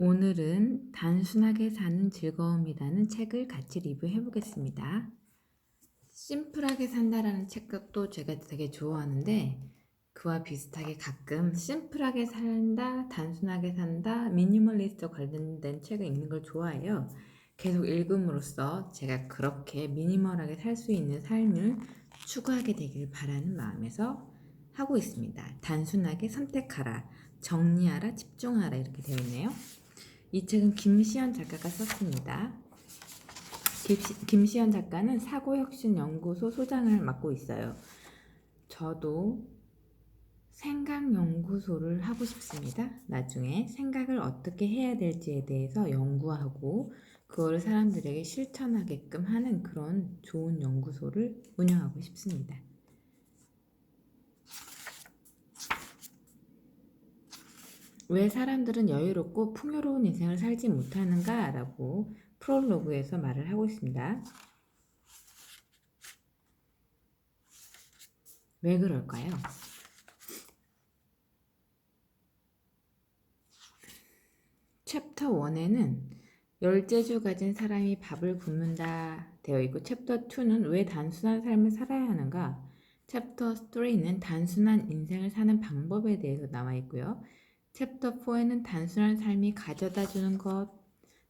오늘은 단순하게 사는 즐거움이라는 책을 같이 리뷰해 보겠습니다. 심플하게 산다라는 책도 제가 되게 좋아하는데 그와 비슷하게 가끔 심플하게 산다, 단순하게 산다, 미니멀리스트 관련된 책을 읽는 걸 좋아해요. 계속 읽음으로써 제가 그렇게 미니멀하게 살 수 있는 삶을 추구하게 되길 바라는 마음에서 하고 있습니다. 단순하게 선택하라, 정리하라, 집중하라 이렇게 되어 있네요. 이 책은 김시연 작가가 썼습니다. 김시연 작가는 사고혁신연구소 소장을 맡고 있어요. 저도 생각연구소를 하고 싶습니다. 나중에 생각을 어떻게 해야 될지에 대해서 연구하고 그거를 사람들에게 실천하게끔 하는 그런 좋은 연구소를 운영하고 싶습니다. 왜 사람들은 여유롭고 풍요로운 인생을 살지 못하는가? 라고 프롤로그에서 말을 하고 있습니다. 왜 그럴까요? 챕터 1에는 열재주 가진 사람이 밥을 굶는다 되어 있고 챕터 2는 왜 단순한 삶을 살아야 하는가, 챕터 3는 단순한 인생을 사는 방법에 대해서 나와 있고요. 챕터 4에는 단순한 삶이 가져다 주는 것,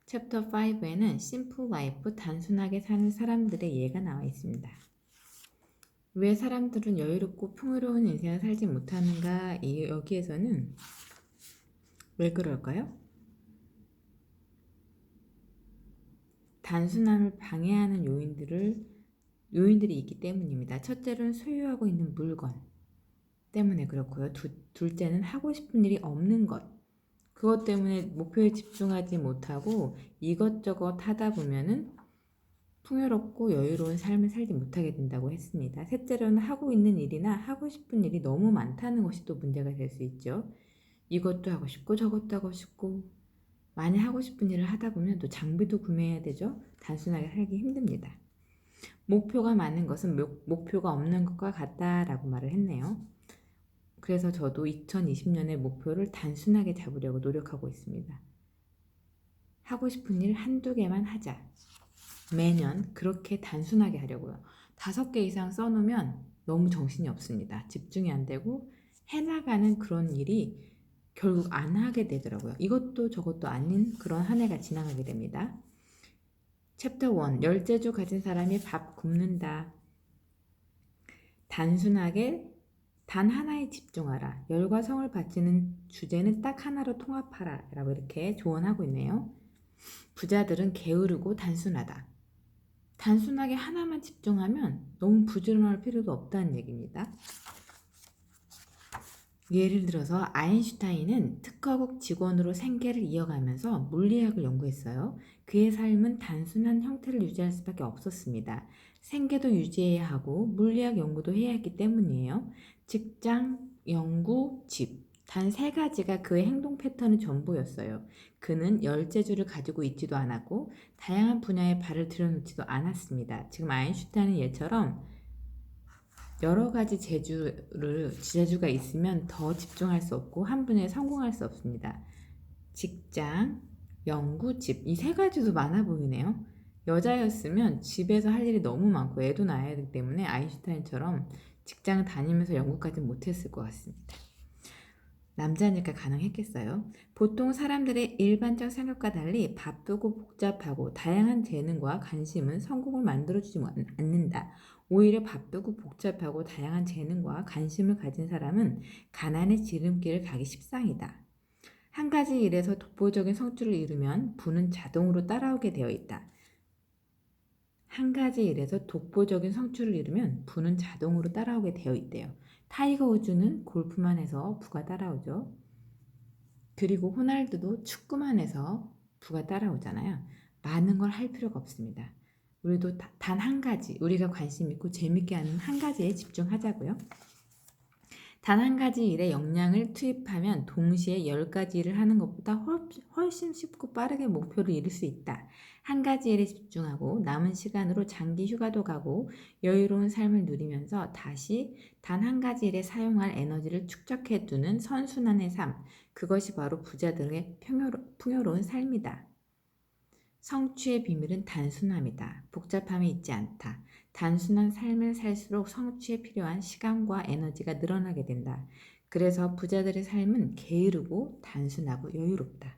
챕터 5에는 심플 라이프, 단순하게 사는 사람들의 예가 나와 있습니다. 왜 사람들은 여유롭고 풍요로운 인생을 살지 못하는가, 여기에서는 왜 그럴까요? 단순함을 방해하는 요인들이 있기 때문입니다. 첫째로는 소유하고 있는 물건 때문에 그렇고요. 둘째는 하고 싶은 일이 없는 것. 그것 때문에 목표에 집중하지 못하고 이것저것 하다 보면은 풍요롭고 여유로운 삶을 살지 못하게 된다고 했습니다. 셋째로는 하고 있는 일이나 하고 싶은 일이 너무 많다는 것이 또 문제가 될 수 있죠. 이것도 하고 싶고 저것도 하고 싶고 많이 하고 싶은 일을 하다 보면 또 장비도 구매해야 되죠. 단순하게 살기 힘듭니다. 목표가 많은 것은 목표가 없는 것과 같다라고 말을 했네요. 그래서 저도 2020년의 목표를 단순하게 잡으려고 노력하고 있습니다. 하고 싶은 일 한두 개만 하자. 매년 그렇게 단순하게 하려고요. 5개 이상 써놓으면 너무 정신이 없습니다. 집중이 안 되고 해나가는 그런 일이 결국 안 하게 되더라고요. 이것도 저것도 아닌 그런 한 해가 지나가게 됩니다. 챕터 1, 열재주 가진 사람이 밥 굶는다. 단순하게 단 하나에 집중하라. 열과 성을 바치는 주제는 딱 하나로 통합하라. 라고 이렇게 조언하고 있네요. 부자들은 게으르고 단순하다. 단순하게 하나만 집중하면 너무 부지런할 필요도 없다는 얘기입니다. 예를 들어서 아인슈타인은 특허국 직원으로 생계를 이어가면서 물리학을 연구했어요. 그의 삶은 단순한 형태를 유지할 수밖에 없었습니다. 생계도 유지해야 하고 물리학 연구도 해야 했기 때문이에요. 직장, 연구, 집. 단 3가지가 그의 행동 패턴의 전부였어요. 그는 열재주를 가지고 있지도 않았고 다양한 분야에 발을 들여놓지도 않았습니다. 지금 아인슈타인의 예처럼 여러 가지 재주가 있으면 더 집중할 수 없고 한 분야에 성공할 수 없습니다. 직장, 연구, 집, 이 3가지도 많아 보이네요. 여자였으면 집에서 할 일이 너무 많고 애도 낳아야 하기 때문에 아인슈타인처럼 직장 다니면서 연구까지 못했을 것 같습니다. 남자니까 가능했겠어요? 보통 사람들의 일반적 생각과 달리 바쁘고 복잡하고 다양한 재능과 관심은 성공을 만들어주지 않는다. 오히려 바쁘고 복잡하고 다양한 재능과 관심을 가진 사람은 가난의 지름길을 가기 십상이다. 한 가지 일에서 독보적인 성취를 이루면 부는 자동으로 따라오게 되어 있다. 한 가지 일에서 독보적인 성취를 이루면 부는 자동으로 따라오게 되어 있대요. 타이거 우즈는 골프만 해서 부가 따라오죠. 그리고 호날두도 축구만 해서 부가 따라오잖아요. 많은 걸 할 필요가 없습니다. 우리도 단 한 가지, 우리가 관심 있고 재밌게 하는 한 가지에 집중하자고요. 단 한 가지 일에 역량을 투입하면 동시에 10가지 일을 하는 것보다 훨씬 쉽고 빠르게 목표를 이룰 수 있다. 한 가지 일에 집중하고 남은 시간으로 장기 휴가도 가고 여유로운 삶을 누리면서 다시 단 한 가지 일에 사용할 에너지를 축적해 두는 선순환의 삶. 그것이 바로 부자들의 풍요로운 삶이다. 성취의 비밀은 단순함이다. 복잡함이 있지 않다. 단순한 삶을 살수록 성취에 필요한 시간과 에너지가 늘어나게 된다. 그래서 부자들의 삶은 게으르고 단순하고 여유롭다.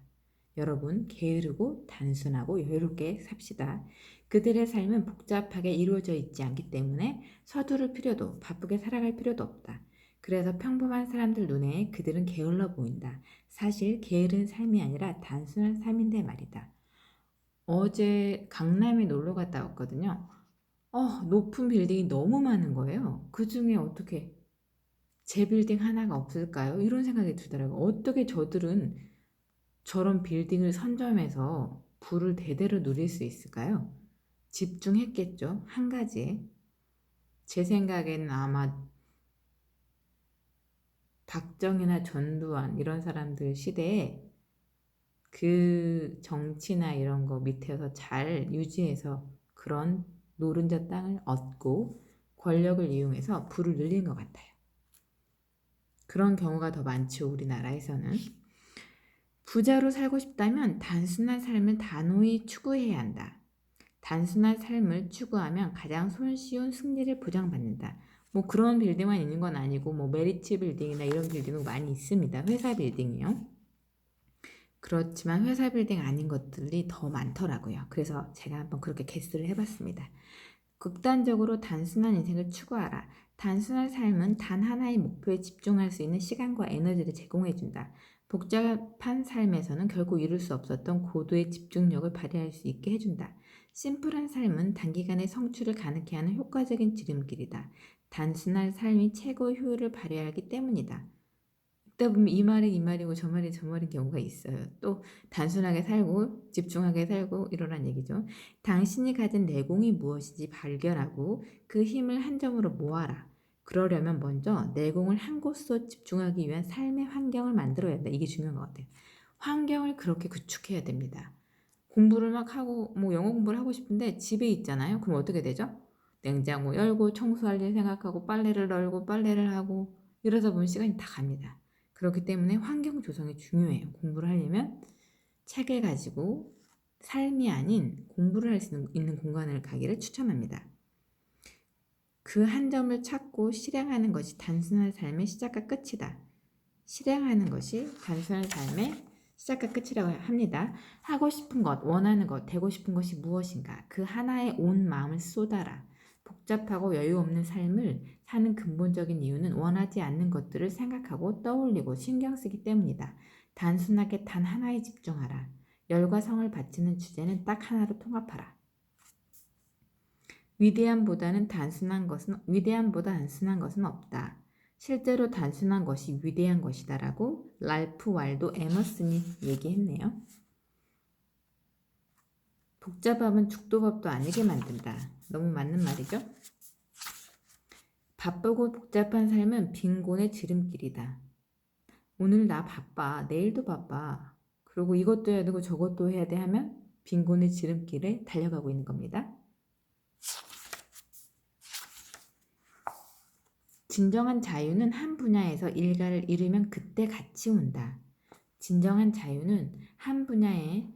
여러분, 게으르고 단순하고 여유롭게 삽시다. 그들의 삶은 복잡하게 이루어져 있지 않기 때문에 서두를 필요도 바쁘게 살아갈 필요도 없다. 그래서 평범한 사람들 눈에 그들은 게을러 보인다. 사실 게으른 삶이 아니라 단순한 삶인데 말이다. 어제 강남에 놀러 갔다 왔거든요. 높은 빌딩이 너무 많은 거예요. 그 중에 어떻게 제 빌딩 하나가 없을까요? 이런 생각이 들더라고요. 어떻게 저들은 저런 빌딩을 선점해서 부를 대대로 누릴 수 있을까요? 집중했겠죠. 한 가지에. 제 생각에는 아마 박정희나 전두환 이런 사람들 시대에 그 정치나 이런 거 밑에서 잘 유지해서 그런 노른자 땅을 얻고 권력을 이용해서 부를 늘린 것 같아요. 그런 경우가 더 많죠, 우리나라에서는. 부자로 살고 싶다면 단순한 삶을 단호히 추구해야 한다. 단순한 삶을 추구하면 가장 손쉬운 승리를 보장받는다. 뭐 그런 빌딩만 있는 건 아니고 뭐 메리츠 빌딩이나 이런 빌딩도 많이 있습니다. 회사 빌딩이요. 그렇지만 회사 빌딩 아닌 것들이 더 많더라고요. 그래서 제가 한번 그렇게 개수를 해봤습니다. 극단적으로 단순한 인생을 추구하라. 단순한 삶은 단 하나의 목표에 집중할 수 있는 시간과 에너지를 제공해준다. 복잡한 삶에서는 결국 이룰 수 없었던 고도의 집중력을 발휘할 수 있게 해준다. 심플한 삶은 단기간에 성취를 가능케 하는 효과적인 지름길이다. 단순한 삶이 최고 효율을 발휘하기 때문이다. 듣다 보면 이 말이 이 말이고 저 말이 저 말인 경우가 있어요. 또 단순하게 살고 집중하게 살고 이러란 얘기죠. 당신이 가진 내공이 무엇인지 발견하고 그 힘을 한 점으로 모아라. 그러려면 먼저 내공을 한 곳으로 집중하기 위한 삶의 환경을 만들어야 한다. 이게 중요한 것 같아요. 환경을 그렇게 구축해야 됩니다. 공부를 막 하고 뭐 영어 공부를 하고 싶은데 집에 있잖아요. 그럼 어떻게 되죠? 냉장고 열고 청소할 일 생각하고 빨래를 널고 빨래를 하고 이러다 보면 시간이 다 갑니다. 그렇기 때문에 환경 조성이 중요해요. 공부를 하려면 책을 가지고 삶이 아닌 공부를 할 수 있는 공간을 가기를 추천합니다. 그 한 점을 찾고 실행하는 것이 단순한 삶의 시작과 끝이다. 실행하는 것이 단순한 삶의 시작과 끝이라고 합니다. 하고 싶은 것, 원하는 것, 되고 싶은 것이 무엇인가? 그 하나에 온 마음을 쏟아라. 복잡하고 여유 없는 삶을 사는 근본적인 이유는 원하지 않는 것들을 생각하고 떠올리고 신경 쓰기 때문이다. 단순하게 단 하나에 집중하라. 열과 성을 바치는 주제는 딱 하나로 통합하라. 위대함보다 단순한 것은 없다. 실제로 단순한 것이 위대한 것이다라고 랄프 waldo 에머슨이 얘기했네요. 복잡함은 죽도 밥도 아니게 만든다. 너무 맞는 말이죠? 바쁘고 복잡한 삶은 빈곤의 지름길이다. 오늘 나 바빠. 내일도 바빠. 그리고 이것도 해야 되고 저것도 해야 돼 하면 빈곤의 지름길에 달려가고 있는 겁니다. 진정한 자유는 한 분야에서 일가를 이루면 그때 같이 온다. 진정한 자유는 한 분야에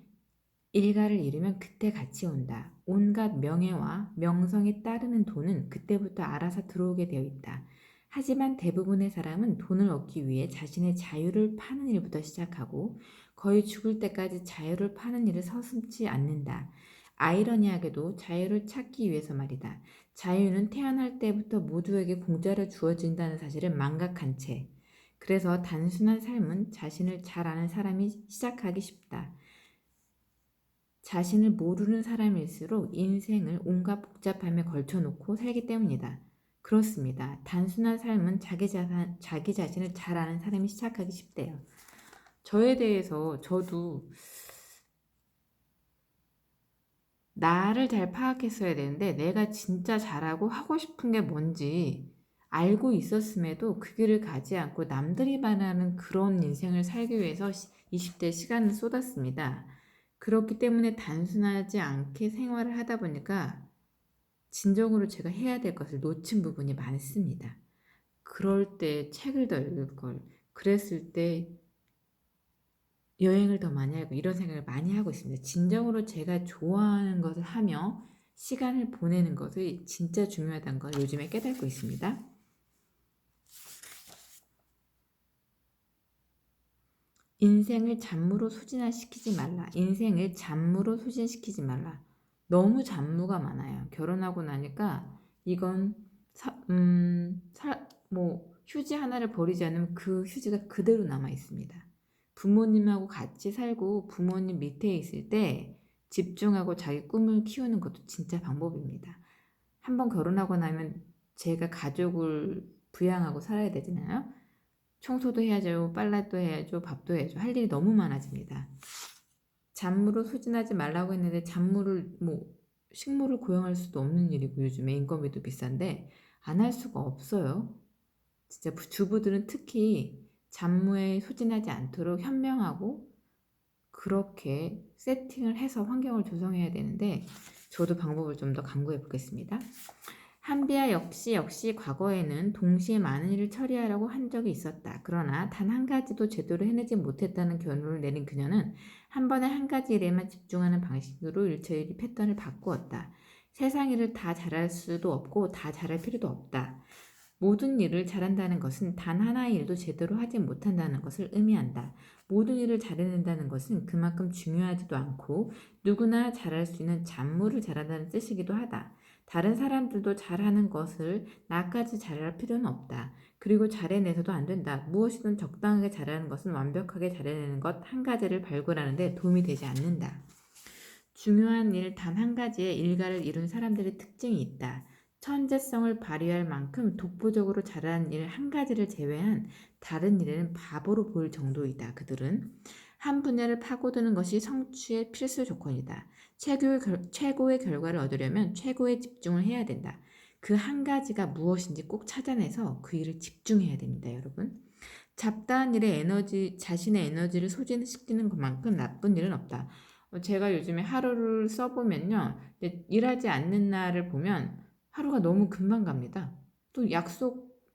일가를 이루면 그때 같이 온다. 온갖 명예와 명성에 따르는 돈은 그때부터 알아서 들어오게 되어 있다. 하지만 대부분의 사람은 돈을 얻기 위해 자신의 자유를 파는 일부터 시작하고 거의 죽을 때까지 자유를 파는 일을 서슴지 않는다. 아이러니하게도 자유를 찾기 위해서 말이다. 자유는 태어날 때부터 모두에게 공짜로 주어진다는 사실을 망각한 채. 그래서 단순한 삶은 자신을 잘 아는 사람이 시작하기 쉽다. 자신을 모르는 사람일수록 인생을 온갖 복잡함에 걸쳐놓고 살기 때문이다. 그렇습니다. 단순한 삶은 자기 자신을 잘 아는 사람이 시작하기 쉽대요. 저에 대해서 저도 나를 잘 파악했어야 되는데 내가 진짜 잘하고 하고 싶은 게 뭔지 알고 있었음에도 그 길을 가지 않고 남들이 말하는 그런 인생을 살기 위해서 20대 시간을 쏟았습니다. 그렇기 때문에 단순하지 않게 생활을 하다 보니까 진정으로 제가 해야 될 것을 놓친 부분이 많습니다. 그럴 때 책을 더 읽을 걸, 그랬을 때 여행을 더 많이 하고 이런 생각을 많이 하고 있습니다. 진정으로 제가 좋아하는 것을 하며 시간을 보내는 것이 진짜 중요하다는 걸 요즘에 깨닫고 있습니다. 인생을 잡무로 소진시키지 말라. 인생을 잡무로 소진시키지 말라. 너무 잡무가 많아요. 결혼하고 나니까 이건 휴지 하나를 버리지 않으면 그 휴지가 그대로 남아 있습니다. 부모님하고 같이 살고 부모님 밑에 있을 때 집중하고 자기 꿈을 키우는 것도 진짜 방법입니다. 한번 결혼하고 나면 제가 가족을 부양하고 살아야 되잖아요. 청소도 해야죠, 빨래도 해야죠, 밥도 해야죠. 할 일이 너무 많아집니다. 잡무로 소진하지 말라고 했는데 잡무를 식물을 고용할 수도 없는 일이고 요즘에 인건비도 비싼데 안 할 수가 없어요. 진짜 주부들은 특히 잡무에 소진하지 않도록 현명하고 그렇게 세팅을 해서 환경을 조성해야 되는데 저도 방법을 좀 더 강구해 보겠습니다. 한비아 역시 과거에는 동시에 많은 일을 처리하려고 한 적이 있었다. 그러나 단 한 가지도 제대로 해내지 못했다는 결론을 내린 그녀는 한 번에 한 가지 일에만 집중하는 방식으로 일처리 패턴을 바꾸었다. 세상 일을 다 잘할 수도 없고 다 잘할 필요도 없다. 모든 일을 잘한다는 것은 단 하나의 일도 제대로 하지 못한다는 것을 의미한다. 모든 일을 잘해낸다는 것은 그만큼 중요하지도 않고 누구나 잘할 수 있는 잡무를 잘한다는 뜻이기도 하다. 다른 사람들도 잘하는 것을 나까지 잘할 필요는 없다. 그리고 잘해내서도 안 된다. 무엇이든 적당하게 잘하는 것은 완벽하게 잘해내는 것 한 가지를 발굴하는 데 도움이 되지 않는다. 중요한 일 단 한 가지에 일가를 이룬 사람들의 특징이 있다. 천재성을 발휘할 만큼 독보적으로 잘하는 일 한 가지를 제외한 다른 일에는 바보로 보일 정도이다. 그들은 한 분야를 파고드는 것이 성취의 필수 조건이다. 최고의 결과를 얻으려면 최고에 집중을 해야 된다. 그 한 가지가 무엇인지 꼭 찾아내서 그 일을 집중해야 됩니다, 여러분. 잡다한 일에 자신의 에너지를 소진시키는 것만큼 나쁜 일은 없다. 제가 요즘에 하루를 써보면요, 일하지 않는 날을 보면 하루가 너무 금방 갑니다. 또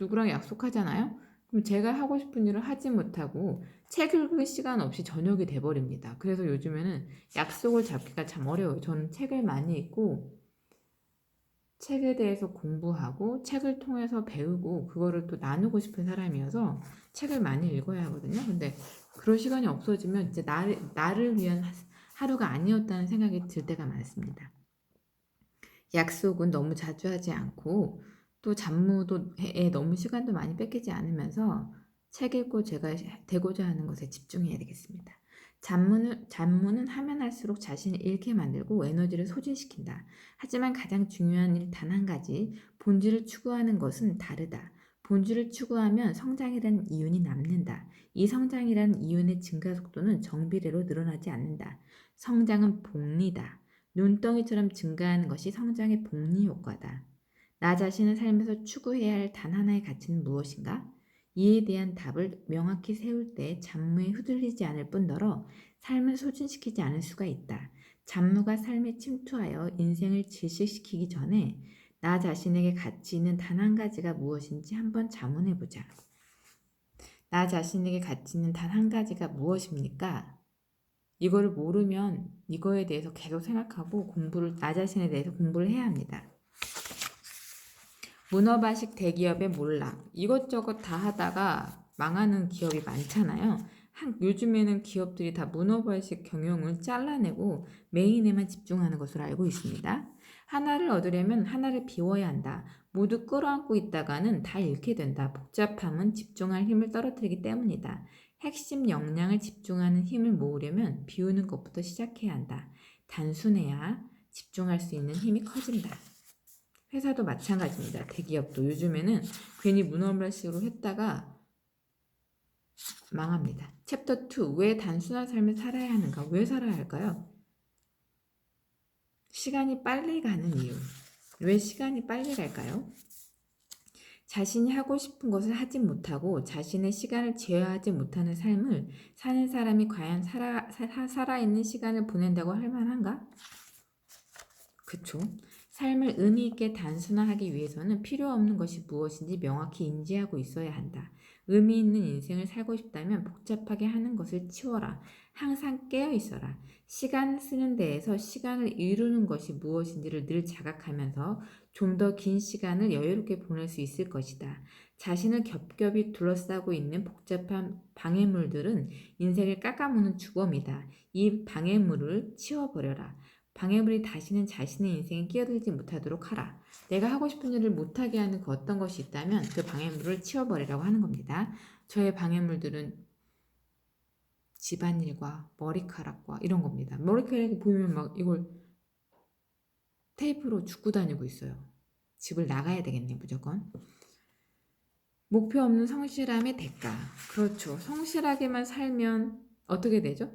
누구랑 약속하잖아요? 그럼 제가 하고 싶은 일을 하지 못하고 책 읽을 시간 없이 저녁이 돼버립니다. 그래서 요즘에는 약속을 잡기가 참 어려워요. 저는 책을 많이 읽고 책에 대해서 공부하고 책을 통해서 배우고 그거를 또 나누고 싶은 사람이어서 책을 많이 읽어야 하거든요. 근데 그럴 시간이 없어지면 이제 나를 위한 하루가 아니었다는 생각이 들 때가 많습니다. 약속은 너무 자주 하지 않고 또 잡무에 너무 시간도 많이 뺏기지 않으면서 책 읽고 제가 되고자 하는 것에 집중해야 되겠습니다. 잡무는 하면 할수록 자신을 잃게 만들고 에너지를 소진시킨다. 하지만 가장 중요한 일 단 한 가지, 본질을 추구하는 것은 다르다. 본질을 추구하면 성장이라는 이윤이 남는다. 이 성장이라는 이윤의 증가 속도는 정비례로 늘어나지 않는다. 성장은 복리다. 눈덩이처럼 증가하는 것이 성장의 복리 효과다. 나 자신을 살면서 추구해야 할 단 하나의 가치는 무엇인가? 이에 대한 답을 명확히 세울 때 잡무에 휘둘리지 않을 뿐더러 삶을 소진시키지 않을 수가 있다. 잡무가 삶에 침투하여 인생을 질식시키기 전에 나 자신에게 가치 있는 단 한 가지가 무엇인지 한번 자문해보자. 나 자신에게 가치 있는 단 한 가지가 무엇입니까? 이거를 모르면 이거에 대해서 계속 생각하고 나 자신에 대해서 공부를 해야 합니다. 문어발식 대기업의 몰락. 이것저것 다 하다가 망하는 기업이 많잖아요. 요즘에는 기업들이 다 문어발식 경영을 잘라내고 메인에만 집중하는 것으로 알고 있습니다. 하나를 얻으려면 하나를 비워야 한다. 모두 끌어안고 있다가는 다 잃게 된다. 복잡함은 집중할 힘을 떨어뜨리기 때문이다. 핵심 역량을 집중하는 힘을 모으려면 비우는 것부터 시작해야 한다. 단순해야 집중할 수 있는 힘이 커진다. 회사도 마찬가지입니다. 대기업도 요즘에는 괜히 문어발식으로 했다가 망합니다. 챕터 2. 왜 단순한 삶을 살아야 하는가? 왜 살아야 할까요? 시간이 빨리 가는 이유. 왜 시간이 빨리 갈까요? 자신이 하고 싶은 것을 하지 못하고 자신의 시간을 제어하지 못하는 삶을 사는 사람이 과연 살아있는 시간을 보낸다고 할 만한가? 그쵸? 삶을 의미 있게 단순화하기 위해서는 필요 없는 것이 무엇인지 명확히 인지하고 있어야 한다. 의미 있는 인생을 살고 싶다면 복잡하게 하는 것을 치워라. 항상 깨어 있어라. 시간 쓰는 데에서 시간을 이루는 것이 무엇인지를 늘 자각하면서 좀 더 긴 시간을 여유롭게 보낼 수 있을 것이다. 자신을 겹겹이 둘러싸고 있는 복잡한 방해물들은 인생을 깎아무는 주범이다. 이 방해물을 치워버려라. 방해물이 다시는 자신의 인생에 끼어들지 못하도록 하라. 내가 하고 싶은 일을 못하게 하는 그 어떤 것이 있다면 그 방해물을 치워버리라고 하는 겁니다. 저의 방해물들은 집안일과 머리카락과 이런 겁니다. 머리카락이 보이면 막 이걸 테이프로 죽고 다니고 있어요. 집을 나가야 되겠네, 무조건. 목표 없는 성실함의 대가. 그렇죠. 성실하게만 살면 어떻게 되죠?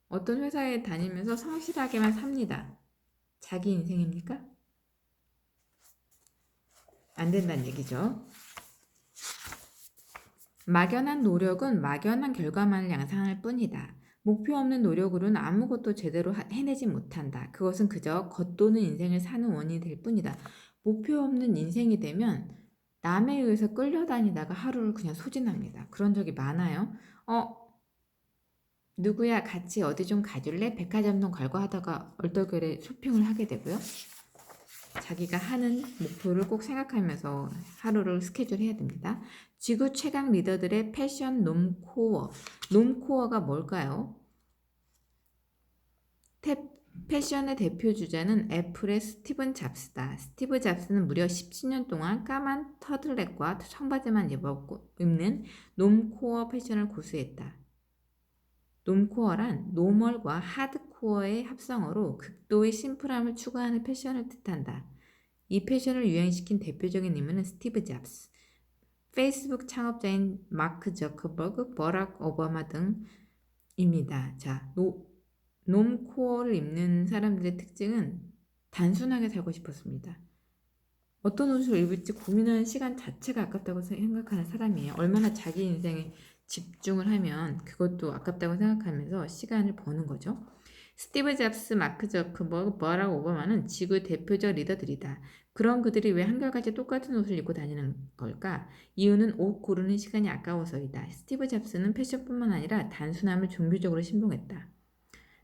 어떤 회사에 다니면서 성실하게만 삽니다. 자기 인생입니까? 안 된다는 얘기죠. 막연한 노력은 막연한 결과만을 양산할 뿐이다. 목표 없는 노력으로는 아무것도 제대로 해내지 못한다. 그것은 그저 겉도는 인생을 사는 원인이 될 뿐이다. 목표 없는 인생이 되면 남에 의해서 끌려다니다가 하루를 그냥 소진합니다. 그런 적이 많아요. 누구야 같이 어디 좀 가줄래? 백화점도 걸고 하다가 얼떨결에 쇼핑을 하게 되고요. 자기가 하는 목표를 꼭 생각하면서 하루를 스케줄 해야 됩니다. 지구 최강 리더들의 패션 놈코어. 놈코어가 뭘까요? 패션의 대표 주자는 애플의 스티븐 잡스다. 스티브 잡스는 무려 17년 동안 까만 터들넥과 청바지만 입는 놈코어 패션을 고수했다. 놈코어란 노멀과 하드코어의 합성어로 극도의 심플함을 추구하는 패션을 뜻한다. 이 패션을 유행시킨 대표적인 인물은 스티브 잡스, 페이스북 창업자인 마크 저커버그, 버락 오바마 등입니다. 자, 놈코어를 입는 사람들의 특징은 단순하게 살고 싶었습니다. 어떤 옷을 입을지 고민하는 시간 자체가 아깝다고 생각하는 사람이에요. 얼마나 자기 인생에 집중을 하면 그것도 아깝다고 생각하면서 시간을 버는 거죠. 스티브 잡스, 마크 저커버그, 버락 오바마는 지구 대표적 리더들이다. 그런 그들이 왜 한결같이 똑같은 옷을 입고 다니는 걸까? 이유는 옷 고르는 시간이 아까워서이다. 스티브 잡스는 패션뿐만 아니라 단순함을 종교적으로 신봉했다.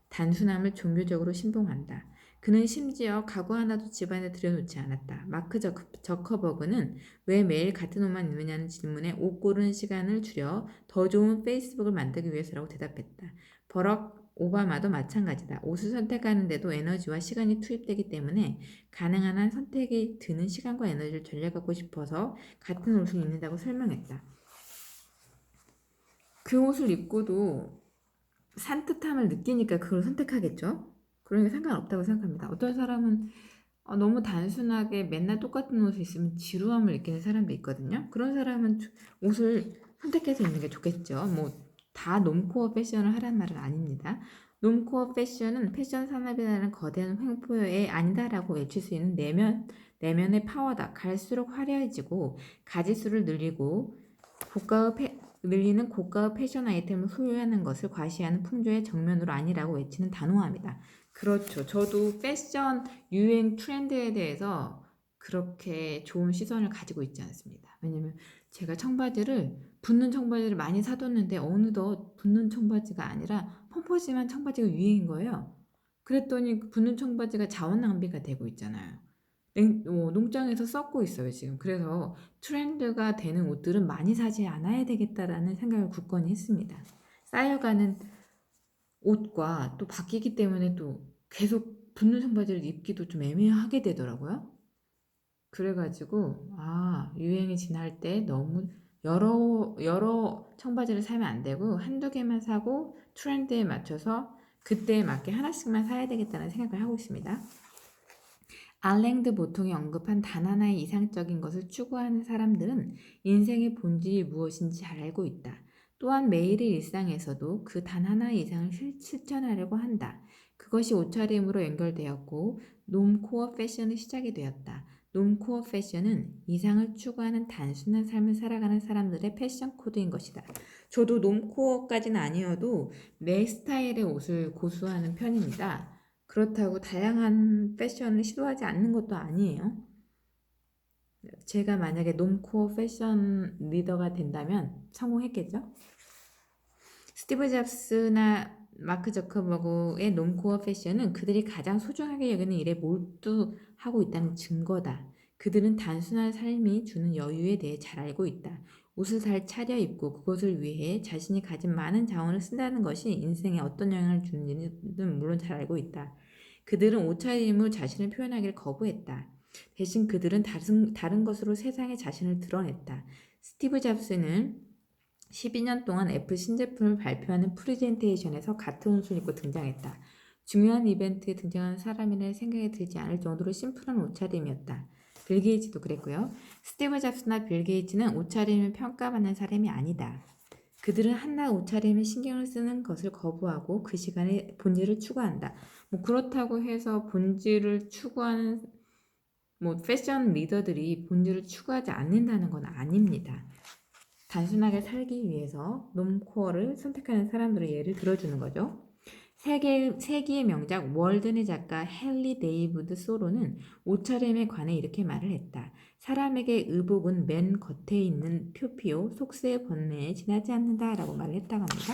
단순함을 종교적으로 신봉한다. 그는 심지어 가구 하나도 집안에 들여놓지 않았다. 마크 저커버그는 왜 매일 같은 옷만 입느냐는 질문에 옷 고르는 시간을 줄여 더 좋은 페이스북을 만들기 위해서라고 대답했다. 버럭 오바마도 마찬가지다. 옷을 선택하는데도 에너지와 시간이 투입되기 때문에 가능한 한 선택이 드는 시간과 에너지를 절약하고 싶어서 같은 옷을 입는다고 설명했다. 그 옷을 입고도 산뜻함을 느끼니까 그걸 선택하겠죠? 그러니까 상관없다고 생각합니다. 어떤 사람은 너무 단순하게 맨날 똑같은 옷을 있으면 지루함을 느끼는 사람도 있거든요. 그런 사람은 옷을 선택해서 입는 게 좋겠죠. 뭐 다 놈코어 패션을 하란 말은 아닙니다. 놈코어 패션은 패션 산업이라는 거대한 횡포에 아니다라고 외칠 수 있는 내면의 파워다. 갈수록 화려해지고 가지수를 늘리는 고가의 패션 아이템을 소유하는 것을 과시하는 풍조의 정면으로 아니라고 외치는 단호함이다. 그렇죠. 저도 패션, 유행, 트렌드에 대해서 그렇게 좋은 시선을 가지고 있지 않습니다. 왜냐면 제가 붙는 청바지를 많이 사뒀는데 어느덧 붙는 청바지가 아니라 펑퍼짐한 청바지가 유행인 거예요. 그랬더니 붙는 청바지가 자원 낭비가 되고 있잖아요. 농장에서 썩고 있어요, 지금. 그래서 트렌드가 되는 옷들은 많이 사지 않아야 되겠다라는 생각을 굳건히 했습니다. 쌓여가는 옷과 또 바뀌기 때문에 또 계속 붙는 청바지를 입기도 좀 애매하게 되더라고요. 그래가지고 유행이 지날 때 너무 여러 청바지를 사면 안 되고 한두 개만 사고 트렌드에 맞춰서 그때에 맞게 하나씩만 사야 되겠다는 생각을 하고 있습니다. 알랭드 보통이 언급한 단 하나의 이상적인 것을 추구하는 사람들은 인생의 본질이 무엇인지 잘 알고 있다. 또한 매일의 일상에서도 그 단 하나의 이상을 실천하려고 한다. 그것이 옷차림으로 연결되었고 놈코어 패션의 시작이 되었다. 놈코어 패션은 이상을 추구하는 단순한 삶을 살아가는 사람들의 패션 코드인 것이다. 저도 놈코어까지는 아니어도 내 스타일의 옷을 고수하는 편입니다. 그렇다고 다양한 패션을 시도하지 않는 것도 아니에요. 제가 만약에 놈코어 패션 리더가 된다면 성공했겠죠? 스티브 잡스나 마크 저커버그의 놈코어 패션은 그들이 가장 소중하게 여기는 일에 몰두하고 있다는 증거다. 그들은 단순한 삶이 주는 여유에 대해 잘 알고 있다. 옷을 잘 차려입고 그것을 위해 자신이 가진 많은 자원을 쓴다는 것이 인생에 어떤 영향을 주는지는 물론 잘 알고 있다. 그들은 옷차림으로 자신을 표현하기를 거부했다. 대신 그들은 다른 것으로 세상에 자신을 드러냈다. 스티브 잡스는 12년 동안 애플 신제품을 발표하는 프레젠테이션에서 같은 옷을 입고 등장했다. 중요한 이벤트에 등장하는 사람이라는 생각이 들지 않을 정도로 심플한 옷차림이었다. 빌 게이츠도 그랬고요. 스티브 잡스나 빌 게이츠는 옷차림을 평가받는 사람이 아니다. 그들은 한낱 옷차림에 신경을 쓰는 것을 거부하고 그 시간에 본질을 추구한다. 그렇다고 해서 본질을 추구하는 패션 리더들이 본질을 추구하지 않는다는 건 아닙니다. 단순하게 살기 위해서 놈코어를 선택하는 사람들의 예를 들어주는 거죠. 세기의 명작 월든의 작가 헨리 데이비드 소로는 옷차림에 관해 이렇게 말을 했다. 사람에게 의복은 맨 겉에 있는 표피요 속세의 본내에 지나지 않는다라고 말을 했다고 합니다.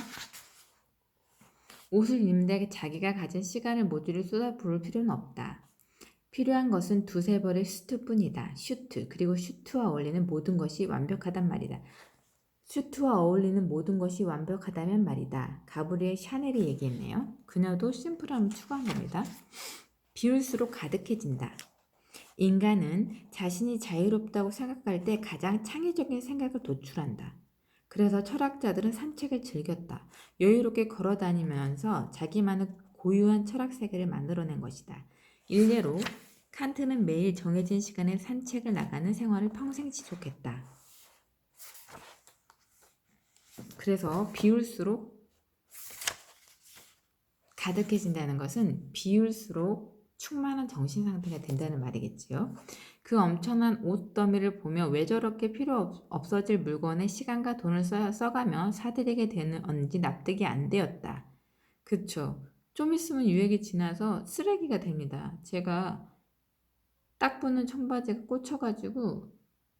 옷을 입는데 자기가 가진 시간을 모두를 쏟아부을 필요는 없다. 필요한 것은 두세 벌의 슈트뿐이다. 슈트, 그리고 슈트와 어울리는 모든 것이 완벽하단 말이다. 슈트와 어울리는 모든 것이 완벽하다면 말이다. 가브리엘 샤넬이 얘기했네요. 그녀도 심플함을 추구한 겁니다. 비울수록 가득해진다. 인간은 자신이 자유롭다고 생각할 때 가장 창의적인 생각을 도출한다. 그래서 철학자들은 산책을 즐겼다. 여유롭게 걸어다니면서 자기만의 고유한 철학 세계를 만들어낸 것이다. 일례로 칸트는 매일 정해진 시간에 산책을 나가는 생활을 평생 지속했다. 그래서 비울수록 가득해진다는 것은 비울수록 충만한 정신 상태가 된다는 말이겠지요. 그 엄청난 옷더미를 보며 왜 저렇게 필요 없어질 물건에 시간과 돈을 써가며 사들이게 되는지 납득이 안 되었다. 그쵸? 좀 있으면 유행이 지나서 쓰레기가 됩니다. 제가 딱 붙는 청바지가 꽂혀가지고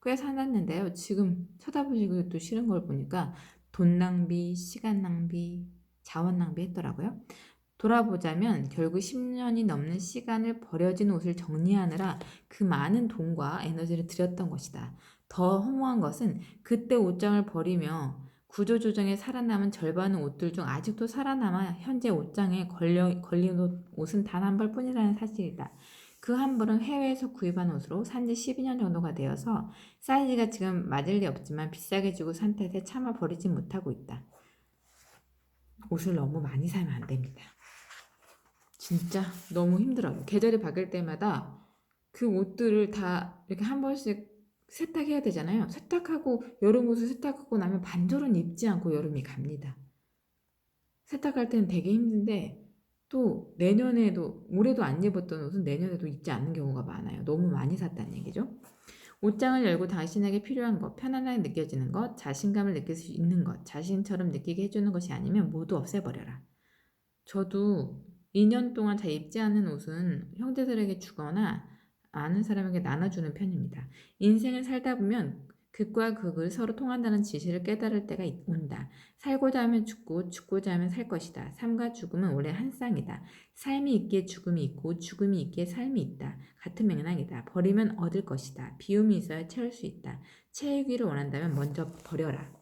꽤 사놨는데요. 지금 쳐다보시고 또 싫은 걸 보니까 돈 낭비, 시간 낭비, 자원 낭비 했더라고요. 돌아보자면 결국 10년이 넘는 시간을 버려진 옷을 정리하느라 그 많은 돈과 에너지를 들였던 것이다. 더 허무한 것은 그때 옷장을 버리며 구조조정에 살아남은 절반의 옷들 중 아직도 살아남아 현재 옷장에 걸린 옷은 단 한 벌뿐이라는 사실이다. 그 한 벌은 해외에서 구입한 옷으로 산지 12년 정도가 되어서 사이즈가 지금 맞을 리 없지만 비싸게 주고 산 탓에 차마 버리지 못하고 있다. 옷을 너무 많이 사면 안 됩니다. 진짜 너무 힘들어요. 계절이 바뀔 때마다 그 옷들을 다 이렇게 한 번씩 세탁해야 되잖아요. 세탁하고 여름 옷을 세탁하고 나면 반절은 입지 않고 여름이 갑니다. 세탁할 때는 되게 힘든데 또 내년에도 올해도 안 입었던 옷은 내년에도 입지 않는 경우가 많아요. 너무 많이 샀다는 얘기죠. 옷장을 열고 당신에게 필요한 것, 편안하게 느껴지는 것, 자신감을 느낄 수 있는 것, 자신처럼 느끼게 해주는 것이 아니면 모두 없애버려라. 저도 2년 동안 잘 입지 않는 옷은 형제들에게 주거나 아는 사람에게 나눠주는 편입니다. 인생을 살다 보면 극과 극을 서로 통한다는 지시를 깨달을 때가 온다. 살고자 하면 죽고 죽고자 하면 살 것이다. 삶과 죽음은 원래 한 쌍이다. 삶이 있기에 죽음이 있고 죽음이 있기에 삶이 있다. 같은 맥락이다. 버리면 얻을 것이다. 비움이 있어야 채울 수 있다. 채우기를 원한다면 먼저 버려라.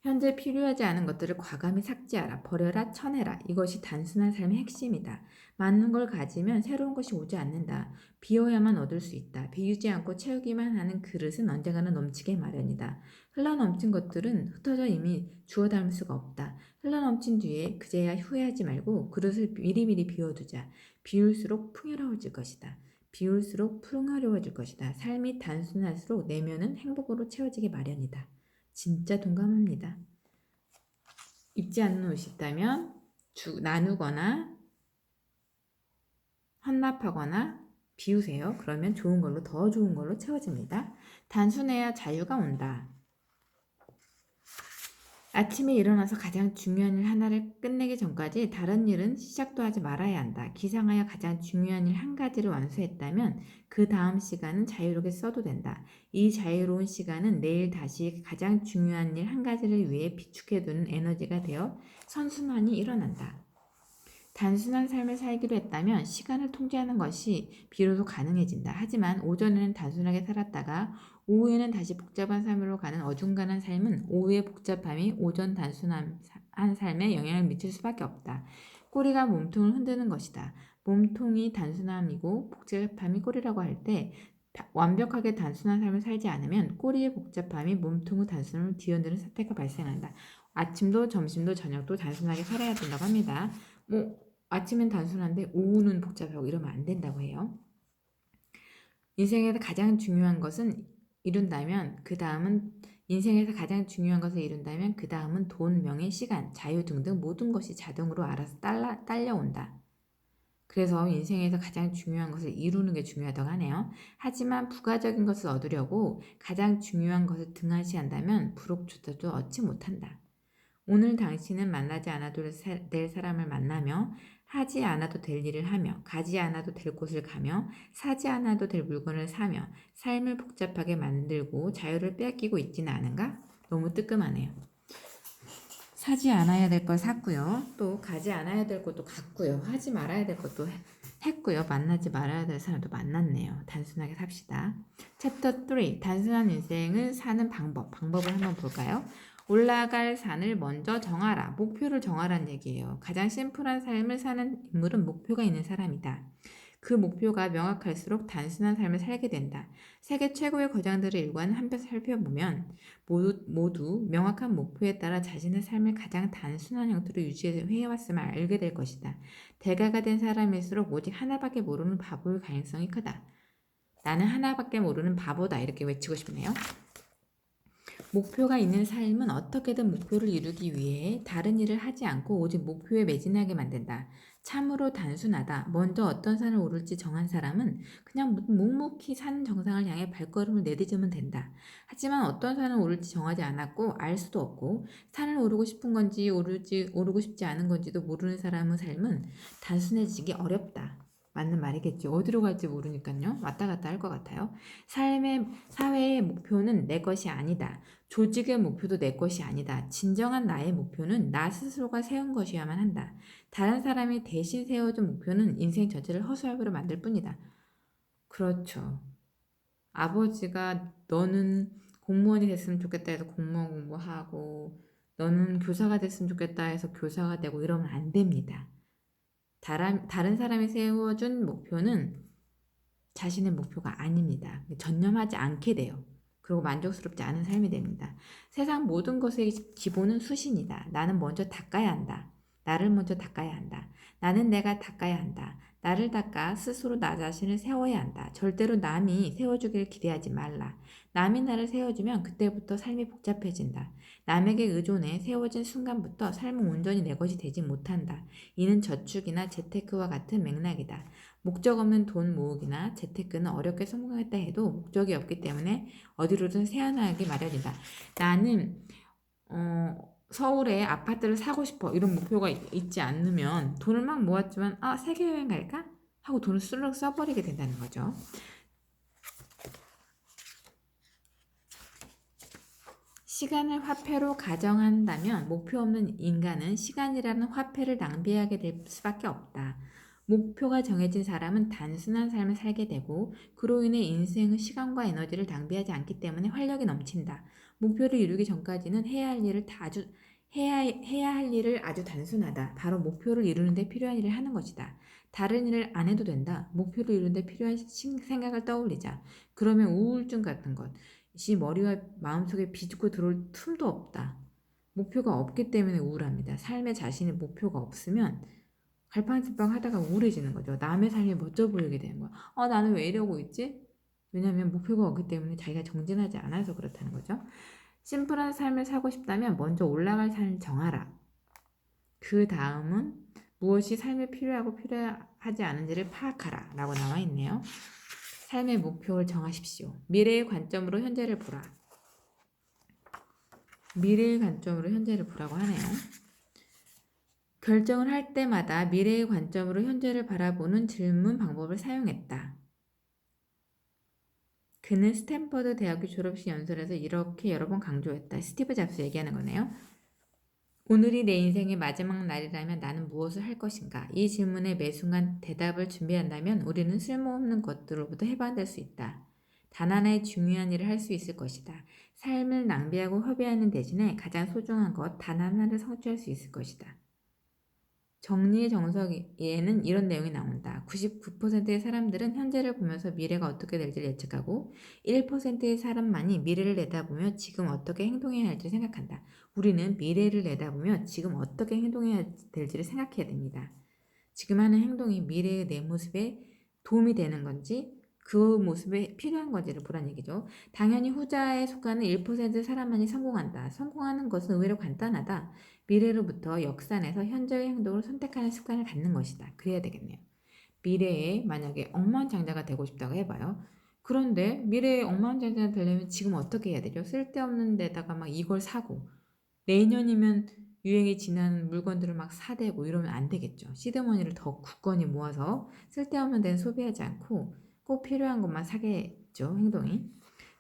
현재 필요하지 않은 것들을 과감히 삭제하라, 버려라, 쳐내라. 이것이 단순한 삶의 핵심이다. 많은 걸 가지면 새로운 것이 오지 않는다. 비워야만 얻을 수 있다. 비우지 않고 채우기만 하는 그릇은 언젠가는 넘치게 마련이다. 흘러넘친 것들은 흩어져 이미 주워 담을 수가 없다. 흘러넘친 뒤에 그제야 후회하지 말고 그릇을 미리미리 비워두자. 비울수록 풍요로워질 것이다. 비울수록 풍요로워질 것이다. 삶이 단순할수록 내면은 행복으로 채워지기 마련이다. 진짜 동감합니다. 입지 않는 옷이 있다면 나누거나 헌납하거나 비우세요. 그러면 좋은 걸로, 더 좋은 걸로 채워집니다. 단순해야 자유가 온다. 아침에 일어나서 가장 중요한 일 하나를 끝내기 전까지 다른 일은 시작도 하지 말아야 한다. 기상하여 가장 중요한 일 한 가지를 완수했다면 그 다음 시간은 자유롭게 써도 된다. 이 자유로운 시간은 내일 다시 가장 중요한 일 한 가지를 위해 비축해두는 에너지가 되어 선순환이 일어난다. 단순한 삶을 살기로 했다면 시간을 통제하는 것이 비로소 가능해진다. 하지만 오전에는 단순하게 살았다가 오후에는 다시 복잡한 삶으로 가는 어중간한 삶은 오후의 복잡함이 오전 단순한 삶에 영향을 미칠 수밖에 없다. 꼬리가 몸통을 흔드는 것이다. 몸통이 단순함이고 복잡함이 꼬리라고 할 때 완벽하게 단순한 삶을 살지 않으면 꼬리의 복잡함이 몸통의 단순함을 뒤흔드는 사태가 발생한다. 아침도 점심도 저녁도 단순하게 살아야 된다고 합니다. 아침엔 단순한데 오후는 복잡하고 이러면 안 된다고 해요. 인생에서 가장 중요한 것은 이룬다면 그 다음은 돈, 명예, 시간, 자유 등등 모든 것이 자동으로 알아서 딸려온다. 그래서 인생에서 가장 중요한 것을 이루는 게 중요하다고 하네요. 하지만 부가적인 것을 얻으려고 가장 중요한 것을 등한시한다면 부록조차도 얻지 못한다. 오늘 당신은 만나지 않아도 될 사람을 만나며 하지 않아도 될 일을 하며 가지 않아도 될 곳을 가며 사지 않아도 될 물건을 사며 삶을 복잡하게 만들고 자유를 빼앗기고 있지는 않은가? 너무 뜨끔하네요. 사지 않아야 될 걸 샀고요. 또 가지 않아야 될 것도 갔고요. 하지 말아야 될 것도 했고요. 만나지 말아야 될 사람도 만났네요. 단순하게 삽시다. 챕터 3. 단순한 인생을 사는 방법을 한번 볼까요? 올라갈 산을 먼저 정하라. 목표를 정하라는 얘기예요. 가장 심플한 삶을 사는 인물은 목표가 있는 사람이다. 그 목표가 명확할수록 단순한 삶을 살게 된다. 세계 최고의 거장들의 일과는 한편 살펴보면 모두 명확한 목표에 따라 자신의 삶을 가장 단순한 형태로 유지해왔음을 알게 될 것이다. 대가가 된 사람일수록 오직 하나밖에 모르는 바보일 가능성이 크다. 나는 하나밖에 모르는 바보다 이렇게 외치고 싶네요. 목표가 있는 삶은 어떻게든 목표를 이루기 위해 다른 일을 하지 않고 오직 목표에 매진하게 만든다. 참으로 단순하다. 먼저 어떤 산을 오를지 정한 사람은 그냥 묵묵히 산 정상을 향해 발걸음을 내딛으면 된다. 하지만 어떤 산을 오를지 정하지 않았고 알 수도 없고 산을 오르고 싶은 건지 오르고 싶지 않은 건지도 모르는 사람의 삶은 단순해지기 어렵다. 맞는 말이겠죠. 어디로 갈지 모르니까요. 왔다 갔다 할 것 같아요. 사회의 목표는 내 것이 아니다. 조직의 목표도 내 것이 아니다. 진정한 나의 목표는 나 스스로가 세운 것이어야만 한다. 다른 사람이 대신 세워준 목표는 인생 전체를 허수아비로 만들 뿐이다. 그렇죠. 아버지가 너는 공무원이 됐으면 좋겠다 해서 공무원 공부하고 너는 교사가 됐으면 좋겠다 해서 교사가 되고 이러면 안 됩니다. 다른 사람이 세워준 목표는 자신의 목표가 아닙니다. 전념하지 않게 돼요. 그리고 만족스럽지 않은 삶이 됩니다. 세상 모든 것의 기본은 수신이다. 나는 먼저 닦아야 한다. 나를 먼저 닦아야 한다. 나는 내가 닦아야 한다. 나를 닦아 스스로 나 자신을 세워야 한다. 절대로 남이 세워주기를 기대하지 말라. 남이 나를 세워주면 그때부터 삶이 복잡해진다. 남에게 의존해 세워진 순간부터 삶은 온전히 내 것이 되지 못한다. 이는 저축이나 재테크와 같은 맥락이다. 목적 없는 돈 모으기나 재테크는 어렵게 성공했다 해도 목적이 없기 때문에 어디로든 새어나가기 마련이다. 나는 서울에 아파트를 사고 싶어 이런 목표가 있지 않으면 돈을 막 모았지만 세계 여행 갈까? 하고 돈을 쑥 써버리게 된다는 거죠. 시간을 화폐로 가정한다면 목표 없는 인간은 시간이라는 화폐를 낭비하게 될 수밖에 없다. 목표가 정해진 사람은 단순한 삶을 살게 되고 그로 인해 인생의 시간과 에너지를 낭비하지 않기 때문에 활력이 넘친다. 목표를 이루기 전까지는 해야 할 일을 아주 단순하다. 바로 목표를 이루는 데 필요한 일을 하는 것이다. 다른 일을 안 해도 된다. 목표를 이루는 데 필요한 생각을 떠올리자. 그러면 우울증 같은 것이 머리와 마음속에 비집고 들어올 틈도 없다. 목표가 없기 때문에 우울합니다. 삶에 자신의 목표가 없으면 갈팡질팡 하다가 우울해지는 거죠. 남의 삶이 멋져 보이게 되는 거야. 나는 왜 이러고 있지? 왜냐하면 목표가 없기 때문에 자기가 정진하지 않아서 그렇다는 거죠. 심플한 삶을 살고 싶다면 먼저 올라갈 산을 정하라. 그 다음은 무엇이 삶에 필요하고 필요하지 않은지를 파악하라 라고 나와 있네요. 삶의 목표를 정하십시오. 미래의 관점으로 현재를 보라. 미래의 관점으로 현재를 보라고 하네요. 결정을 할 때마다 미래의 관점으로 현재를 바라보는 질문 방법을 사용했다. 그는 스탠퍼드 대학교 졸업식 연설에서 이렇게 여러 번 강조했다. 스티브 잡스 얘기하는 거네요. 오늘이 내 인생의 마지막 날이라면 나는 무엇을 할 것인가? 이 질문에 매 순간 대답을 준비한다면 우리는 쓸모없는 것들로부터 해방될 수 있다. 단 하나의 중요한 일을 할 수 있을 것이다. 삶을 낭비하고 허비하는 대신에 가장 소중한 것 단 하나를 성취할 수 있을 것이다. 정리의 정석에는 이런 내용이 나온다. 99%의 사람들은 현재를 보면서 미래가 어떻게 될지를 예측하고 1%의 사람만이 미래를 내다보며 지금 어떻게 행동해야 할지 생각한다. 우리는 미래를 내다보며 지금 어떻게 행동해야 될지를 생각해야 됩니다. 지금 하는 행동이 미래의 내 모습에 도움이 되는 건지 그 모습에 필요한 건지를 보란 얘기죠. 당연히 후자에 속하는 1%의 사람만이 성공한다. 성공하는 것은 의외로 간단하다. 미래로부터 역산해서 현재의 행동을 선택하는 습관을 갖는 것이다. 그래야 되겠네요. 미래에 만약에 억만장자가 되고 싶다고 해봐요. 그런데 미래에 억만장자가 되려면 지금 어떻게 해야 되죠? 쓸데없는 데다가 막 이걸 사고 내년이면 유행이 지나는 물건들을 막 사대고 이러면 안 되겠죠. 시드머니를 더 굳건히 모아서 쓸데없는 데는 소비하지 않고 꼭 필요한 것만 사겠죠. 행동이.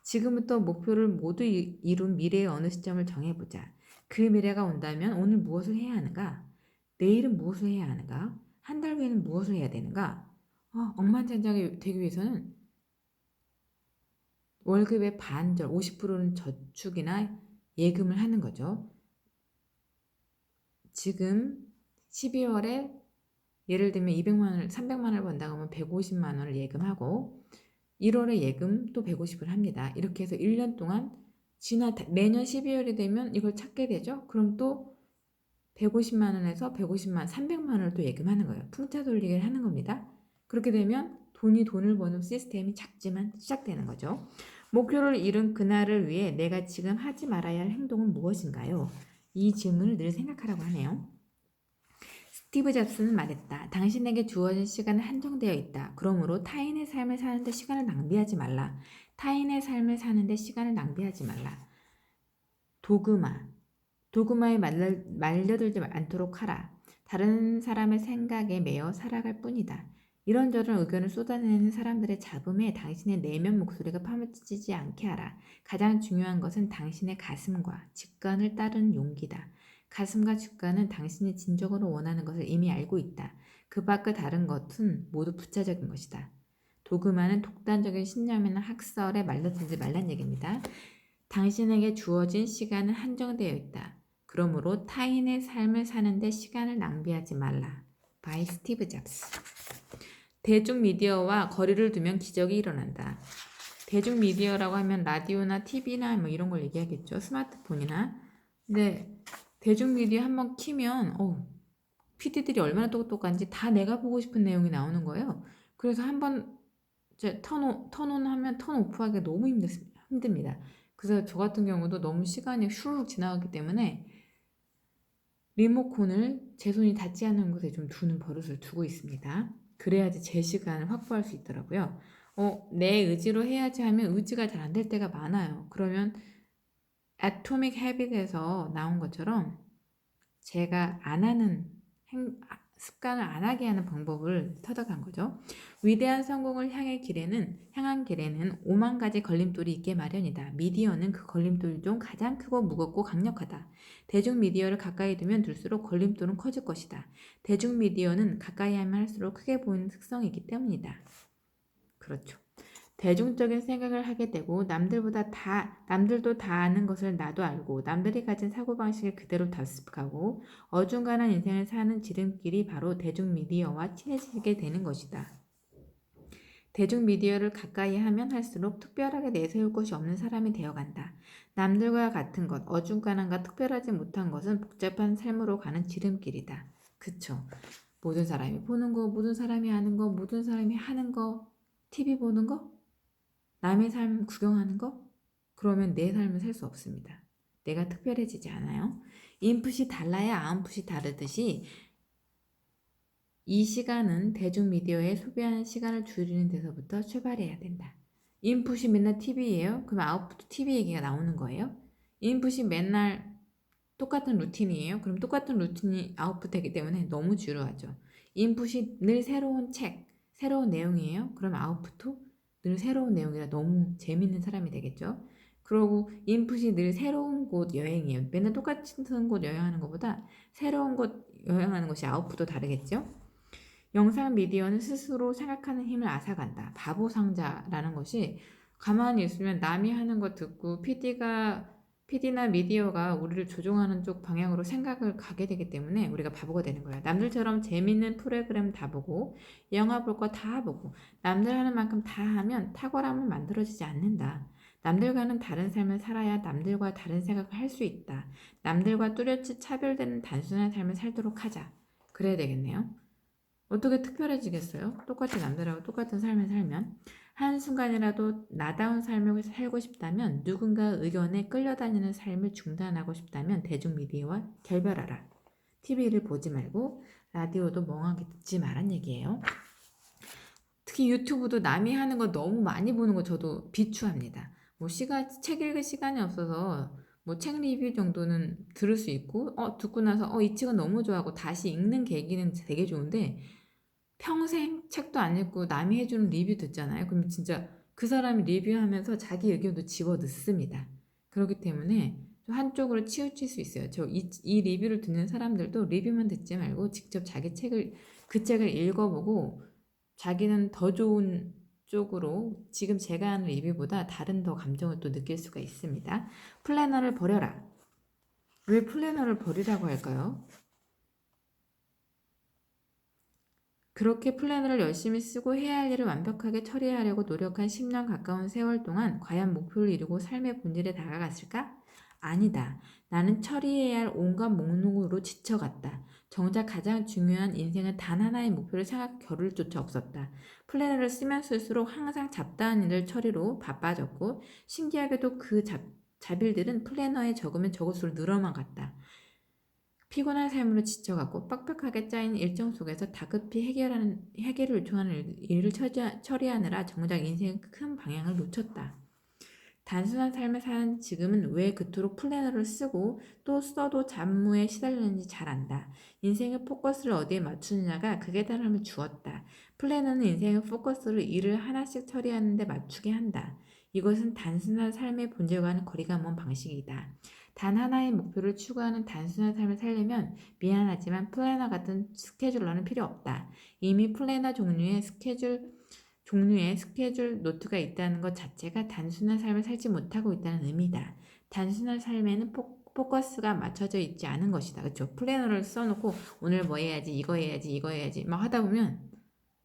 지금부터 목표를 모두 이룬 미래의 어느 시점을 정해보자. 그 미래가 온다면 오늘 무엇을 해야 하는가? 내일은 무엇을 해야 하는가? 한 달 후에는 무엇을 해야 되는가? 억만장자가 되기 위해서는 월급의 반절, 50%는 저축이나 예금을 하는 거죠. 지금 12월에 예를 들면 200만 원을 300만 원을 번다고 하면 150만 원을 예금하고 1월에 예금 또 150을 합니다. 이렇게 해서 1년 동안 내년 12월이 되면 이걸 찾게 되죠. 그럼 또 150만 원에서 150만, 300만 원을 또 예금하는 거예요. 풍차 돌리기를 하는 겁니다. 그렇게 되면 돈을 버는 시스템이 작지만 시작되는 거죠. 목표를 이룬 그날을 위해 내가 지금 하지 말아야 할 행동은 무엇인가요? 이 질문을 늘 생각하라고 하네요. 스티브 잡스는 말했다. 당신에게 주어진 시간은 한정되어 있다. 그러므로 타인의 삶을 사는데 시간을 낭비하지 말라. 타인의 삶을 사는데 시간을 낭비하지 말라. 도그마에 말려들지 않도록 하라. 다른 사람의 생각에 매여 살아갈 뿐이다. 이런저런 의견을 쏟아내는 사람들의 잡음에 당신의 내면 목소리가 파묻히지 않게 하라. 가장 중요한 것은 당신의 가슴과 직관을 따르는 용기다. 가슴과 직관은 당신이 진정으로 원하는 것을 이미 알고 있다. 그 밖의 다른 것은 모두 부차적인 것이다. 도그마는 독단적인 신념이나 학설에 말려들지 말란 얘기입니다. 당신에게 주어진 시간은 한정되어 있다. 그러므로 타인의 삶을 사는데 시간을 낭비하지 말라. 바이 스티브 잡스. 대중미디어와 거리를 두면 기적이 일어난다. 대중미디어라고 하면 라디오나 TV나 뭐 이런 걸 얘기하겠죠. 스마트폰이나. 근데 대중미디어 한번 키면 PD들이 얼마나 똑똑한지 다 내가 보고 싶은 내용이 나오는 거예요. 그래서 한번 턴온 하면 턴오프하기가 너무 힘듭니다. 그래서 저 같은 경우도 너무 시간이 슈르륵 지나가기 때문에 리모컨을 제 손이 닿지 않는 곳에 좀 두는 버릇을 두고 있습니다. 그래야지 제 시간을 확보할 수 있더라고요. 내 의지로 해야지 하면 의지가 잘 안 될 때가 많아요. 그러면 애토믹 헤빗에서 나온 것처럼 제가 안 하는 습관을 안 하게 하는 방법을 터득한 거죠. 위대한 성공을 향한 길에는 5만 가지 걸림돌이 있게 마련이다. 미디어는 그 걸림돌 중 가장 크고 무겁고 강력하다. 대중 미디어를 가까이 두면 둘수록 걸림돌은 커질 것이다. 대중 미디어는 가까이 하면 할수록 크게 보이는 특성이기 때문이다. 그렇죠. 대중적인 생각을 하게 되고 남들도 다 아는 것을 나도 알고 남들이 가진 사고방식을 그대로 답습하고 어중간한 인생을 사는 지름길이 바로 대중미디어와 친해지게 되는 것이다. 대중미디어를 가까이 하면 할수록 특별하게 내세울 것이 없는 사람이 되어간다. 남들과 같은 것, 어중간한과 특별하지 못한 것은 복잡한 삶으로 가는 지름길이다. 그쵸? 모든 사람이 보는 거, 모든 사람이 아는 거, 모든 사람이 하는 거, TV 보는 거? 남의 삶 구경하는 거? 그러면 내 삶을 살 수 없습니다. 내가 특별해지지 않아요. 인풋이 달라야 아웃풋이 다르듯이 이 시간은 대중미디어에 소비하는 시간을 줄이는 데서부터 출발해야 된다. 인풋이 맨날 TV예요? 그럼 아웃풋도 TV 얘기가 나오는 거예요? 인풋이 맨날 똑같은 루틴이에요? 그럼 똑같은 루틴이 아웃풋 되기 때문에 너무 지루하죠. 인풋이 늘 새로운 책, 새로운 내용이에요? 그럼 아웃풋도 늘 새로운 내용이라 너무 재밌는 사람이 되겠죠. 그리고 인풋이 늘 새로운 곳 여행이에요. 맨날 똑같은 곳 여행하는 것보다 새로운 곳 여행하는 것이 아웃풋도 다르겠죠. 영상 미디어는 스스로 생각하는 힘을 앗아간다. 바보 상자라는 것이 가만히 있으면 남이 하는 거 듣고 PD나 미디어가 우리를 조종하는 쪽 방향으로 생각을 가게 되기 때문에 우리가 바보가 되는 거야. 남들처럼 재밌는 프로그램 다 보고 영화 볼 거 다 보고 남들 하는 만큼 다 하면 탁월함은 만들어지지 않는다. 남들과는 다른 삶을 살아야 남들과 다른 생각을 할 수 있다. 남들과 뚜렷이 차별되는 단순한 삶을 살도록 하자. 그래야 되겠네요. 어떻게 특별해지겠어요? 똑같이 남들하고 똑같은 삶을 살면 한순간이라도 나다운 삶을 살고 싶다면 누군가 의견에 끌려다니는 삶을 중단하고 싶다면 대중미디어와 결별하라. TV를 보지 말고 라디오도 멍하게 듣지 말란 얘기예요. 특히 유튜브도 남이 하는 거 너무 많이 보는 거 저도 비추합니다. 책 읽을 시간이 없어서 책 리뷰 정도는 들을 수 있고 듣고 나서 이 책은 너무 좋아하고 다시 읽는 계기는 되게 좋은데 평생 책도 안 읽고 남이 해주는 리뷰 듣잖아요. 그럼 진짜 그 사람이 리뷰하면서 자기 의견도 집어넣습니다. 그렇기 때문에 좀 한쪽으로 치우칠 수 있어요. 이 리뷰를 듣는 사람들도 리뷰만 듣지 말고 직접 그 책을 읽어보고 자기는 더 좋은 쪽으로 지금 제가 하는 리뷰보다 다른 더 감정을 또 느낄 수가 있습니다. 플래너를 버려라. 왜 플래너를 버리라고 할까요? 그렇게 플래너를 열심히 쓰고 해야 할 일을 완벽하게 처리하려고 노력한 10년 가까운 세월 동안 과연 목표를 이루고 삶의 본질에 다가갔을까? 아니다. 나는 처리해야 할 온갖 목록으로 지쳐갔다. 정작 가장 중요한 인생은 단 하나의 목표를 생각 겨를조차 없었다. 플래너를 쓰면 쓸수록 항상 잡다한 일을 처리로 바빠졌고 신기하게도 그 잡일들은 플래너에 적으면 적을수록 늘어만 갔다. 피곤한 삶으로 지쳐가고 빡빡하게 짜인 일정 속에서 다급히 해결을 요청하는 일을 처리하느라 정작 인생의 큰 방향을 놓쳤다. 단순한 삶을 사는 지금은 왜 그토록 플래너를 쓰고 또 써도 잡무에 시달리는지 잘 안다. 인생의 포커스를 어디에 맞추느냐가 그 깨달음을 주었다. 플래너는 인생의 포커스를 일을 하나씩 처리하는 데 맞추게 한다. 이것은 단순한 삶의 본질과는 거리가 먼 방식이다. 단 하나의 목표를 추구하는 단순한 삶을 살려면 미안하지만 플래너 같은 스케줄러는 필요 없다. 이미 플래너 종류의 스케줄 노트가 있다는 것 자체가 단순한 삶을 살지 못하고 있다는 의미다. 단순한 삶에는 포커스가 맞춰져 있지 않은 것이다. 그렇죠? 플래너를 써놓고 오늘 뭐 해야지, 이거 해야지, 이거 해야지 막 하다 보면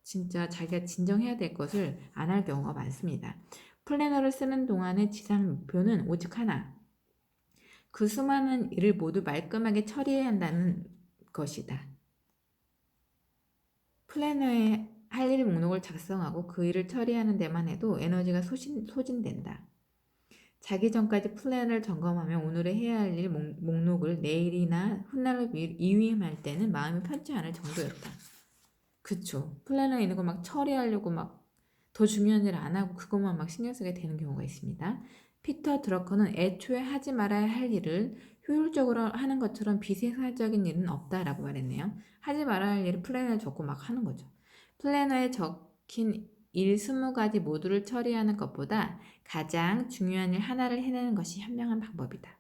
진짜 자기가 진정해야 될 것을 안 할 경우가 많습니다. 플래너를 쓰는 동안의 지상 목표는 오직 하나. 그 수많은 일을 모두 말끔하게 처리해야 한다는 것이다. 플래너에 할 일 목록을 작성하고 그 일을 처리하는 데만 해도 에너지가 소진된다. 자기 전까지 플래너를 점검하며 오늘의 해야 할 일 목록을 내일이나 훗날로 이위임할 때는 마음이 편치 않을 정도였다. 그쵸. 플래너에 있는 거 막 처리하려고 막 더 중요한 일을 안 하고 그것만 막 신경 쓰게 되는 경우가 있습니다. 피터 드러커는 애초에 하지 말아야 할 일을 효율적으로 하는 것처럼 비생산적인 일은 없다라고 말했네요. 하지 말아야 할 일을 플래너에 적고 막 하는 거죠. 플래너에 적힌 일 20가지 모두를 처리하는 것보다 가장 중요한 일 하나를 해내는 것이 현명한 방법이다.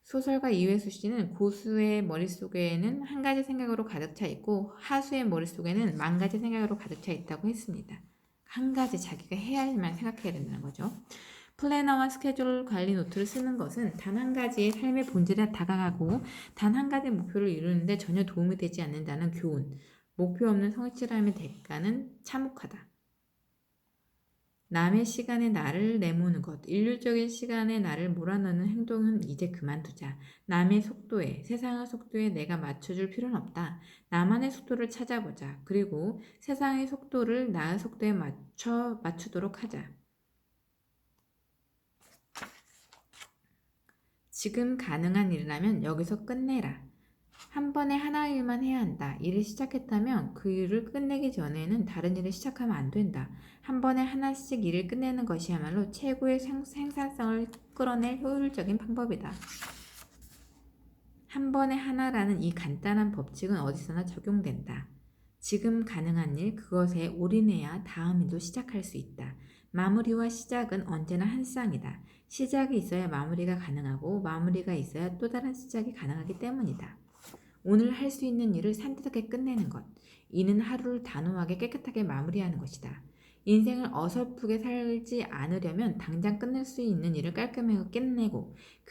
소설가 이회수 씨는 고수의 머릿속에는 한 가지 생각으로 가득 차 있고 하수의 머릿속에는 10,000가지 생각으로 가득 차 있다고 했습니다. 한 가지 자기가 해야 할 일만 생각해야 된다는 거죠. 플래너와 스케줄 관리 노트를 쓰는 것은 단 한 가지의 삶의 본질에 다가가고 단 한 가지 목표를 이루는데 전혀 도움이 되지 않는다는 교훈. 목표 없는 성실함의 대가는 참혹하다. 남의 시간에 나를 내모는 것, 일률적인 시간에 나를 몰아넣는 행동은 이제 그만두자. 남의 속도에, 세상의 속도에 내가 맞춰줄 필요는 없다. 나만의 속도를 찾아보자. 그리고 세상의 속도를 나의 속도에 맞추도록 하자. 지금 가능한 일이라면 여기서 끝내라. 한 번에 하나 일만 해야 한다. 일을 시작했다면 그 일을 끝내기 전에는 다른 일을 시작하면 안 된다. 한 번에 하나씩 일을 끝내는 것이야말로 최고의 생산성을 끌어낼 효율적인 방법이다. 한 번에 하나라는 이 간단한 법칙은 어디서나 적용된다. 지금 가능한 일, 그것에 올인해야 다음 일도 시작할 수 있다. 마무리와 시작은 언제나 한 쌍이다. 시작이 있어야 마무리가 가능하고 마무리가 있어야 또 다른 시작이 가능하기 때문이다. 오늘 할 수 있는 일을 산뜻하게 끝내는 것. 이는 하루를 단호하게 깨끗하게 마무리하는 것이다. 인생을 어설프게 살지 않으려면 당장 끝낼 수 있는 일을 깔끔하게 끝내고 그